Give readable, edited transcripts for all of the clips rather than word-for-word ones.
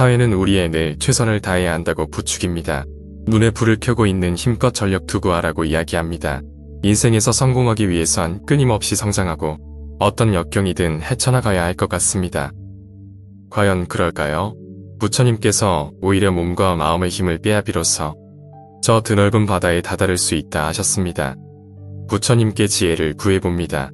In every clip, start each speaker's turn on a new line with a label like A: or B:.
A: 사회는 우리의 늘 최선을 다해야 한다고 부추깁니다. 눈에 불을 켜고 있는 힘껏 전력 투구하라고 이야기합니다. 인생에서 성공하기 위해선 끊임없이 성장하고 어떤 역경이든 헤쳐나가야 할 것 같습니다. 과연 그럴까요? 부처님께서 오히려 몸과 마음의 힘을 빼앗비로써 저 드넓은 바다에 다다를 수 있다 하셨습니다. 부처님께 지혜를 구해봅니다.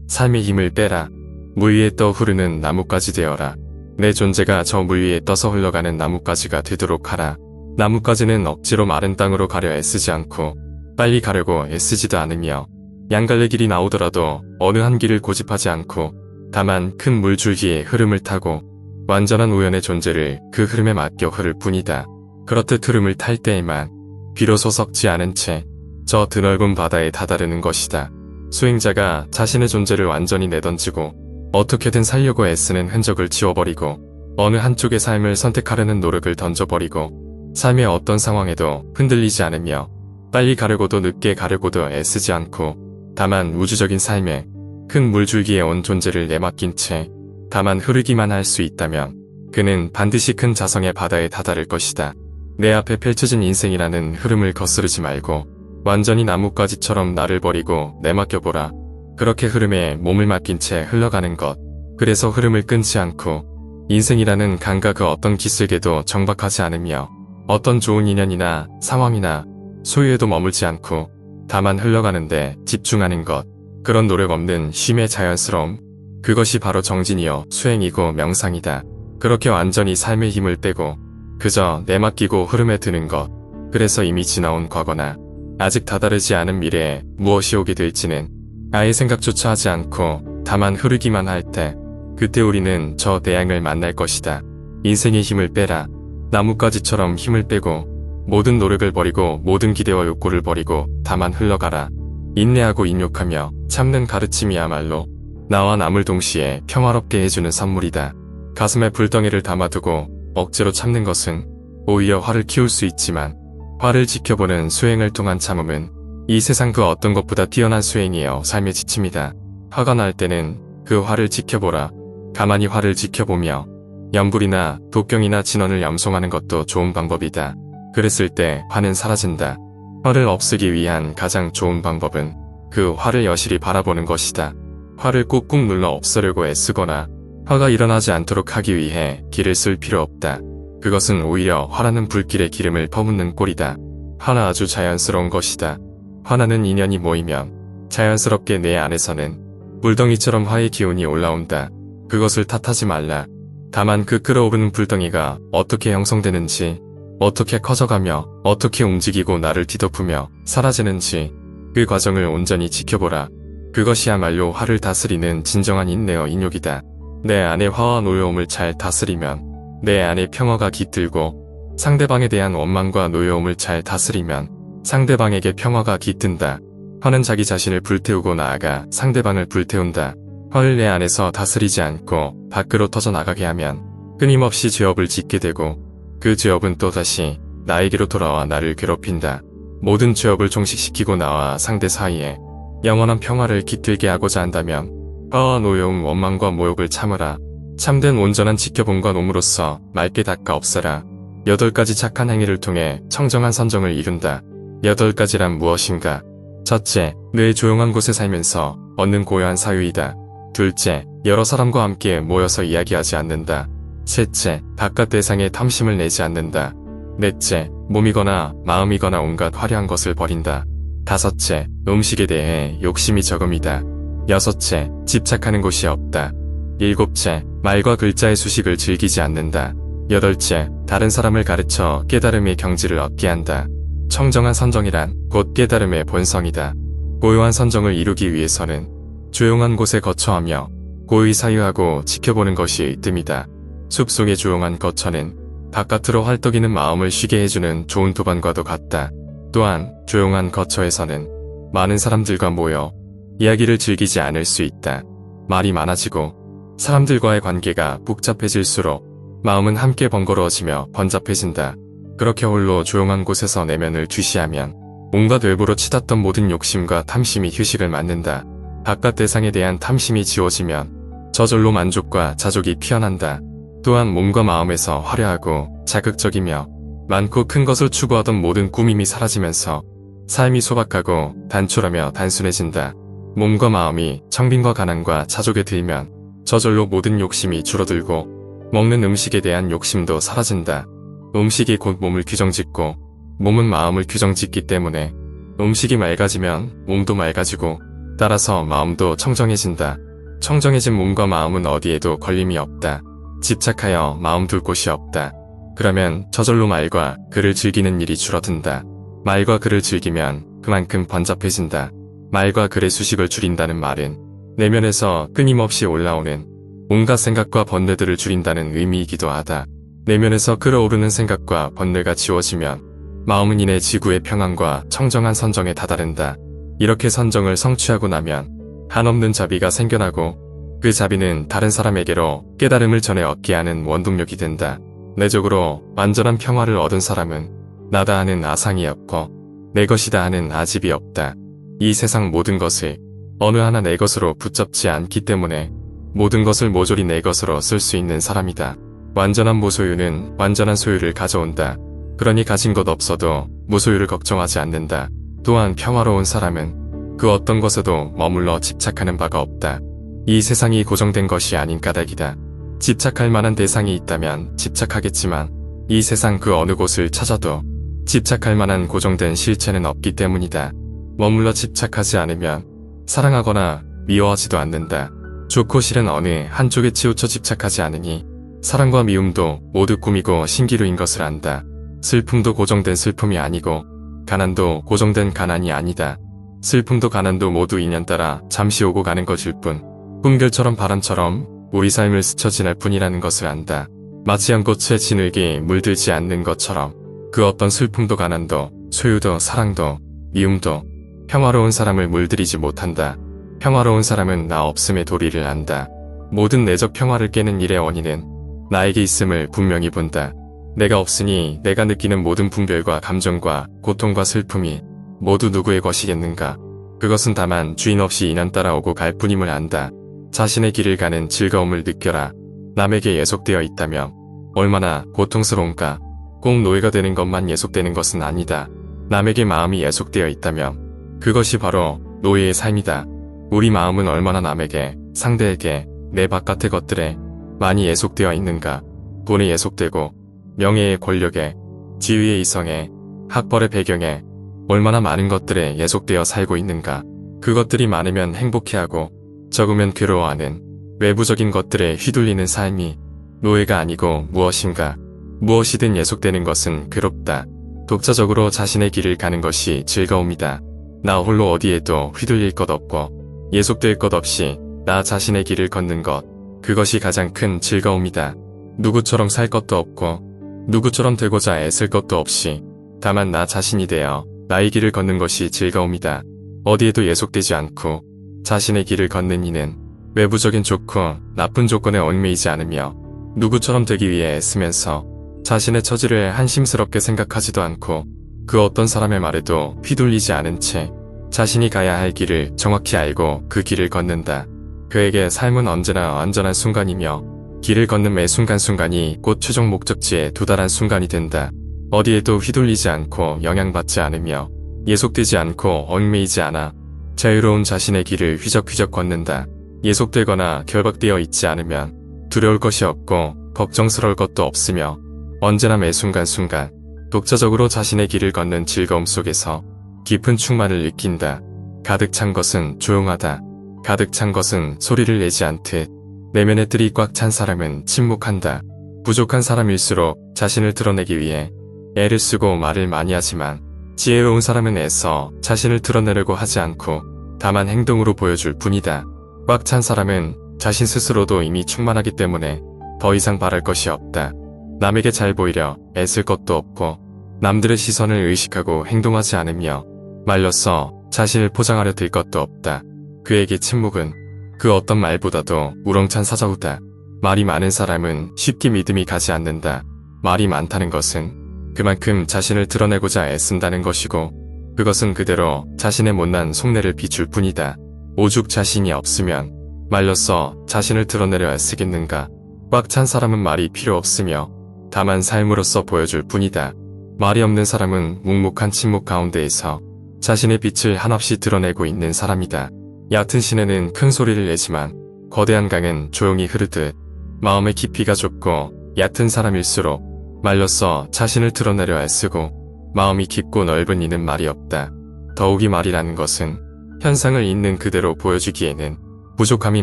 A: 삶의 힘을 빼라. 물 위에 떠 흐르는 나뭇가지 되어라. 내 존재가 저 물 위에 떠서 흘러가는 나뭇가지가 되도록 하라. 나뭇가지는 억지로 마른 땅으로 가려 애쓰지 않고 빨리 가려고 애쓰지도 않으며 양갈래 길이 나오더라도 어느 한 길을 고집하지 않고 다만 큰 물줄기의 흐름을 타고 완전한 우연의 존재를 그 흐름에 맡겨 흐를 뿐이다. 그렇듯 흐름을 탈 때에만 비로소 썩지 않은 채 저 드넓은 바다에 다다르는 것이다. 수행자가 자신의 존재를 완전히 내던지고 어떻게든 살려고 애쓰는 흔적을 지워버리고 어느 한쪽의 삶을 선택하려는 노력을 던져버리고 삶의 어떤 상황에도 흔들리지 않으며 빨리 가려고도 늦게 가려고도 애쓰지 않고 다만 우주적인 삶에 큰 물줄기에 온 존재를 내맡긴 채 다만 흐르기만 할 수 있다면 그는 반드시 큰 자성의 바다에 다다를 것이다. 내 앞에 펼쳐진 인생이라는 흐름을 거스르지 말고 완전히 나뭇가지처럼 나를 버리고 내맡겨보라. 그렇게 흐름에 몸을 맡긴 채 흘러가는 것. 그래서 흐름을 끊지 않고 인생이라는 강과 그 어떤 기슭에도 정박하지 않으며 어떤 좋은 인연이나 상황이나 소유에도 머물지 않고 다만 흘러가는데 집중하는 것. 그런 노력 없는 쉼의 자연스러움. 그것이 바로 정진이요 수행이고 명상이다. 그렇게 완전히 삶의 힘을 빼고 그저 내맡기고 흐름에 드는 것. 그래서 이미 지나온 과거나 아직 다다르지 않은 미래에 무엇이 오게 될지는 아예 생각조차 하지 않고 다만 흐르기만 할 때 그때 우리는 저 대양을 만날 것이다. 인생의 힘을 빼라. 나뭇가지처럼 힘을 빼고 모든 노력을 버리고 모든 기대와 욕구를 버리고 다만 흘러가라. 인내하고 인욕하며 참는 가르침이야말로 나와 남을 동시에 평화롭게 해주는 선물이다. 가슴에 불덩이를 담아두고 억지로 참는 것은 오히려 화를 키울 수 있지만 화를 지켜보는 수행을 통한 참음은 이 세상 그 어떤 것보다 뛰어난 수행이여 삶의 지침이다. 화가 날 때는 그 화를 지켜보라. 가만히 화를 지켜보며 염불이나 독경이나 진원을 염송하는 것도 좋은 방법이다. 그랬을 때 화는 사라진다. 화를 없애기 위한 가장 좋은 방법은 그 화를 여실히 바라보는 것이다. 화를 꾹꾹 눌러 없애려고 애쓰거나 화가 일어나지 않도록 하기 위해 기를 쓸 필요 없다. 그것은 오히려 화라는 불길에 기름을 퍼붓는 꼴이다. 화는 아주 자연스러운 것이다. 화나는 인연이 모이면 자연스럽게 내 안에서는 불덩이처럼 화의 기운이 올라온다. 그것을 탓하지 말라. 다만 그 끓어오르는 불덩이가 어떻게 형성되는지, 어떻게 커져가며 어떻게 움직이고 나를 뒤덮으며 사라지는지 그 과정을 온전히 지켜보라. 그것이야말로 화를 다스리는 진정한 인내와 인욕이다. 내 안의 화와 노여움을 잘 다스리면 내 안의 평화가 깃들고 상대방에 대한 원망과 노여움을 잘 다스리면 상대방에게 평화가 깃든다. 화는 자기 자신을 불태우고 나아가 상대방을 불태운다. 화를 내 안에서 다스리지 않고 밖으로 터져나가게 하면 끊임없이 죄업을 짓게 되고 그 죄업은 또다시 나에게로 돌아와 나를 괴롭힌다. 모든 죄업을 종식시키고 나와 상대 사이에 영원한 평화를 깃들게 하고자 한다면 화와 노여움, 원망과 모욕을 참으라. 참된 온전한 지켜봄과 놈으로써 맑게 닦아 없애라. 8가지 착한 행위를 통해 청정한 선정을 이룬다. 8가지란 무엇인가? 첫째, 늘 조용한 곳에 살면서 얻는 고요한 사유이다. 둘째, 여러 사람과 함께 모여서 이야기하지 않는다. 셋째, 바깥 대상에 탐심을 내지 않는다. 넷째, 몸이거나 마음이거나 온갖 화려한 것을 버린다. 다섯째, 음식에 대해 욕심이 적음이다. 여섯째, 집착하는 곳이 없다. 일곱째, 말과 글자의 수식을 즐기지 않는다. 여덟째, 다른 사람을 가르쳐 깨달음의 경지를 얻게 한다. 청정한 선정이란 곧 깨달음의 본성이다. 고요한 선정을 이루기 위해서는 조용한 곳에 거처하며 고의 사유하고 지켜보는 것이 뜸이다. 숲속의 조용한 거처는 바깥으로 헐떡이는 마음을 쉬게 해주는 좋은 도반과도 같다. 또한 조용한 거처에서는 많은 사람들과 모여 이야기를 즐기지 않을 수 있다. 말이 많아지고 사람들과의 관계가 복잡해질수록 마음은 함께 번거로워지며 번잡해진다. 그렇게 홀로 조용한 곳에서 내면을 주시하면 온갖 외부로 치닫던 모든 욕심과 탐심이 휴식을 맞는다. 바깥 대상에 대한 탐심이 지워지면 저절로 만족과 자족이 피어난다. 또한 몸과 마음에서 화려하고 자극적이며 많고 큰 것을 추구하던 모든 꾸밈이 사라지면서 삶이 소박하고 단촐하며 단순해진다. 몸과 마음이 청빈과 가난과 자족에 들면 저절로 모든 욕심이 줄어들고 먹는 음식에 대한 욕심도 사라진다. 음식이 곧 몸을 규정짓고 몸은 마음을 규정짓기 때문에 음식이 맑아지면 몸도 맑아지고 따라서 마음도 청정해진다. 청정해진 몸과 마음은 어디에도 걸림이 없다. 집착하여 마음 둘 곳이 없다. 그러면 저절로 말과 글을 즐기는 일이 줄어든다. 말과 글을 즐기면 그만큼 번잡해진다. 말과 글의 수식을 줄인다는 말은 내면에서 끊임없이 올라오는 온갖 생각과 번뇌들을 줄인다는 의미이기도 하다. 내면에서 끓어오르는 생각과 번뇌가 지워지면 마음은 이내 지구의 평안과 청정한 선정에 다다른다. 이렇게 선정을 성취하고 나면 한없는 자비가 생겨나고 그 자비는 다른 사람에게로 깨달음을 전해 얻게 하는 원동력이 된다. 내적으로 완전한 평화를 얻은 사람은 나다 하는 아상이 없고 내 것이다 하는 아집이 없다. 이 세상 모든 것을 어느 하나 내 것으로 붙잡지 않기 때문에 모든 것을 모조리 내 것으로 쓸 수 있는 사람이다. 완전한 무소유는 완전한 소유를 가져온다. 그러니 가진 것 없어도 무소유를 걱정하지 않는다. 또한 평화로운 사람은 그 어떤 것에도 머물러 집착하는 바가 없다. 이 세상이 고정된 것이 아닌 까닭이다. 집착할 만한 대상이 있다면 집착하겠지만 이 세상 그 어느 곳을 찾아도 집착할 만한 고정된 실체는 없기 때문이다. 머물러 집착하지 않으면 사랑하거나 미워하지도 않는다. 좋고 싫은 어느 한쪽에 치우쳐 집착하지 않으니 사랑과 미움도 모두 꿈이고 신기루인 것을 안다. 슬픔도 고정된 슬픔이 아니고 가난도 고정된 가난이 아니다. 슬픔도 가난도 모두 인연 따라 잠시 오고 가는 것일 뿐 꿈결처럼 바람처럼 우리 삶을 스쳐 지날 뿐이라는 것을 안다. 마치 연꽃에 진흙이 물들지 않는 것처럼 그 어떤 슬픔도 가난도 소유도 사랑도 미움도 평화로운 사람을 물들이지 못한다. 평화로운 사람은 나 없음의 도리를 안다. 모든 내적 평화를 깨는 일의 원인은 나에게 있음을 분명히 본다. 내가 없으니 내가 느끼는 모든 분별과 감정과 고통과 슬픔이 모두 누구의 것이겠는가. 그것은 다만 주인 없이 인연 따라 오고 갈 뿐임을 안다. 자신의 길을 가는 즐거움을 느껴라. 남에게 예속되어 있다면 얼마나 고통스러운가. 꼭 노예가 되는 것만 예속되는 것은 아니다. 남에게 마음이 예속되어 있다면 그것이 바로 노예의 삶이다. 우리 마음은 얼마나 남에게, 상대에게, 내 바깥의 것들에 많이 예속되어 있는가. 돈에 예속되고 명예의 권력에, 지위의 이성에, 학벌의 배경에 얼마나 많은 것들에 예속되어 살고 있는가. 그것들이 많으면 행복해하고 적으면 괴로워하는 외부적인 것들에 휘둘리는 삶이 노예가 아니고 무엇인가. 무엇이든 예속되는 것은 괴롭다. 독자적으로 자신의 길을 가는 것이 즐거움이다. 나 홀로 어디에도 휘둘릴 것 없고 예속될 것 없이 나 자신의 길을 걷는 것. 그것이 가장 큰 즐거움이다. 누구처럼 살 것도 없고 누구처럼 되고자 애쓸 것도 없이 다만 나 자신이 되어 나의 길을 걷는 것이 즐거움이다. 어디에도 예속되지 않고 자신의 길을 걷는 이는 외부적인 좋고 나쁜 조건에 얽매이지 않으며 누구처럼 되기 위해 애쓰면서 자신의 처지를 한심스럽게 생각하지도 않고 그 어떤 사람의 말에도 휘둘리지 않은 채 자신이 가야 할 길을 정확히 알고 그 길을 걷는다. 그에게 삶은 언제나 완전한 순간이며 길을 걷는 매 순간순간이 곧 최종 목적지에 도달한 순간이 된다. 어디에도 휘둘리지 않고 영향받지 않으며 예속되지 않고 얽매이지 않아 자유로운 자신의 길을 휘적휘적 걷는다. 예속되거나 결박되어 있지 않으면 두려울 것이 없고 걱정스러울 것도 없으며 언제나 매 순간순간 독자적으로 자신의 길을 걷는 즐거움 속에서 깊은 충만을 느낀다. 가득 찬 것은 조용하다. 가득 찬 것은 소리를 내지 않듯 내면의 뜰이 꽉 찬 사람은 침묵한다. 부족한 사람일수록 자신을 드러내기 위해 애를 쓰고 말을 많이 하지만 지혜로운 사람은 애써 자신을 드러내려고 하지 않고 다만 행동으로 보여줄 뿐이다. 꽉 찬 사람은 자신 스스로도 이미 충만하기 때문에 더 이상 바랄 것이 없다. 남에게 잘 보이려 애쓸 것도 없고 남들의 시선을 의식하고 행동하지 않으며 말려서 자신을 포장하려 들 것도 없다. 그에게 침묵은 그 어떤 말보다도 우렁찬 사자우다. 말이 많은 사람은 쉽게 믿음이 가지 않는다. 말이 많다는 것은 그만큼 자신을 드러내고자 애쓴다는 것이고 그것은 그대로 자신의 못난 속내를 비출 뿐이다. 오죽 자신이 없으면 말렸어 자신을 드러내려 애쓰겠는가. 꽉 찬 사람은 말이 필요 없으며 다만 삶으로서 보여줄 뿐이다. 말이 없는 사람은 묵묵한 침묵 가운데에서 자신의 빛을 한없이 드러내고 있는 사람이다. 얕은 시내는 큰 소리를 내지만 거대한 강은 조용히 흐르듯 마음의 깊이가 좁고 얕은 사람일수록 말렸어 자신을 드러내려 애쓰고 마음이 깊고 넓은 이는 말이 없다. 더욱이 말이라는 것은 현상을 있는 그대로 보여주기에는 부족함이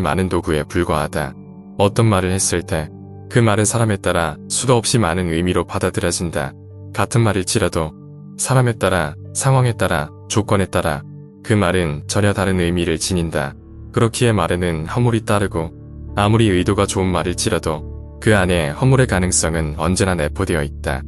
A: 많은 도구에 불과하다. 어떤 말을 했을 때 그 말은 사람에 따라 수도 없이 많은 의미로 받아들여진다. 같은 말일지라도 사람에 따라, 상황에 따라, 조건에 따라 그 말은 전혀 다른 의미를 지닌다. 그렇기에 말에는 허물이 따르고 아무리 의도가 좋은 말일지라도 그 안에 허물의 가능성은 언제나 내포되어 있다.